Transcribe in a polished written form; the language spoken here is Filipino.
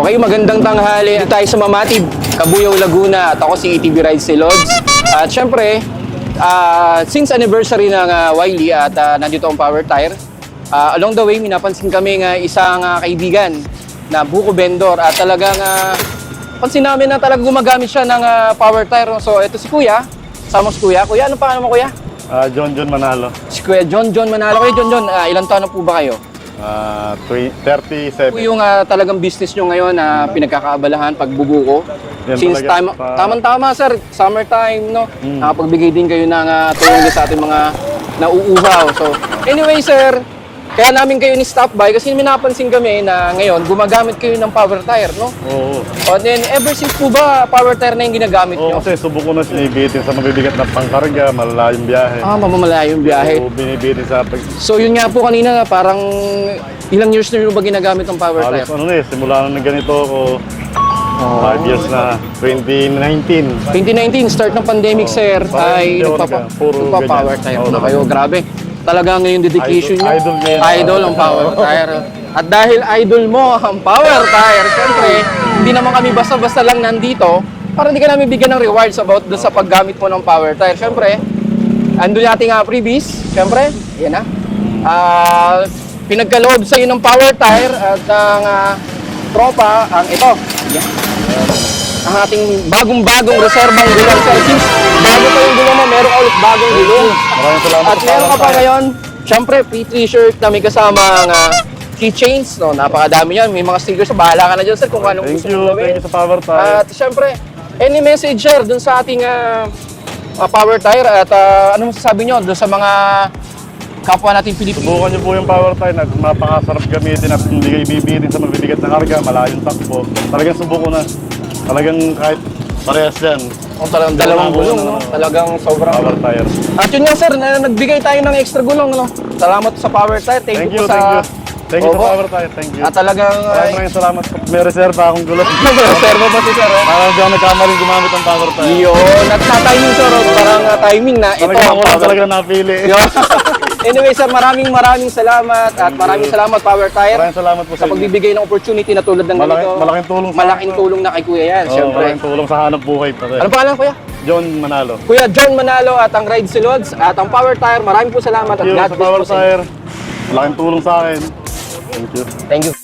Okay, magandang tanghali. Dito tayo sa Mamatid, Cabuyao, Laguna. At ako si ATV Rides ni Lods. At syempre, since anniversary ng Wiley at nandito ang Power Tire, along the way, minapansin kami ng isang kaibigan na buko vendor. At talagang pansin namin na talagang gumagamit siya ng Power Tire. So, ito si Kuya. Sama si Kuya. Kuya, ano pangalan mo, Kuya? John Manalo. Si Kuya John Manalo. Kuya John, ilang taon na po ba kayo? 37. Yung talagang business nyo ngayon na pinagkakaabalahan, pagbubuko. Yan Since talaga, tamang-tama sir, summertime, no? Nakapagbigay din kayo ng tulong din sa ating mga nauuhaw. So, anyway sir, kaya namin kayo ni-stop by kasi may napansin kami na ngayon gumagamit kayo ng Power Tire, no? Oo. And then, ever since po ba Power Tire na yung ginagamit Oo, nyo? kasi subok ko na sinibitin sa mabibigat na pangkarga, malalayong biyahe. Mamamalayo yung biyahe. Oo, binibitin sa So, yun nga po kanina, parang ilang years na yun ba ginagamit ng Power halos Tire? simula na ganito ako. 5 years na, 2019. 2019, start ng pandemic, sir, parang ay hindi ako nagpa-power ganyan. tire Oo, na kayo. Grabe. Talagang yung dedication nyo. Idol niya yan. Idol ang power tire. At dahil idol mo ang power tire, siyempre, hindi naman kami basta-basta lang nandito para hindi ka namin bigyan ng rewards about doon sa paggamit mo ng power tire. Siyempre, andun yung ating freebies. Siyempre, yan na. Pinagkaloob sa'yo ng power tire at ang tropa, ang ito. Yan. Ang ating bagong-bagong reserbang gulong, sir. Since bago pa yung gulong mo, meron ulit bagong gulong. Maraming salamat At sa meron ka Power pa Tire. ngayon, syempre, free t-shirt na may kasama ang keychains. No? Napakadami yan. May mga stickers. Bahala ka na dyan, sir, kung anong Thank gusto you, mong gawin. thank you sa Power Tire. At syempre, any message, sir, dun sa ating Power Tire. At ano masasabi nyo dun sa mga kapwa nating Pilipino? Subukan niyo po yung Power Tire na napakasarap gamitin at hindi kayo bibitin sa mabibigat na karga, malayong takbo. Talagang subuko na. Talagang kahit parehas yan. Talagang dalawang gulong, no? Talagang sobrang... Power Tire. At yun nga, sir, nagbigay tayo ng extra gulong, no? Salamat sa Power Tire. Thank you po sa... Thank you sa Opo. Power Tire, thank you. At talagang... Maraming salamat. May reserva akong gulong. Servo ba si sir? Parang di ako nagkamaling gumamit ng Power Tire. Yun. At sa timing, sir, parang timing na ito Talagang ang ako lang Power talaga napili. Yun. Anyway, sir, maraming salamat at maraming salamat Power Tire Maraming salamat po sa sa inyo. pagbibigay ng opportunity na tulad ng ganito. Malaking tulong sa Malaking tulong na kay Kuya yan, Oo, syempre. malaking tulong sa hanap buhay pa rin. Ano pangalan, Kuya? John Manalo. Kuya John Manalo at ang Ride Silods at ang Power Tire. Maraming po salamat at Thank you God sa bless Power po sa inyo. Tire. Malaking tulong sa akin. Thank you. Thank you.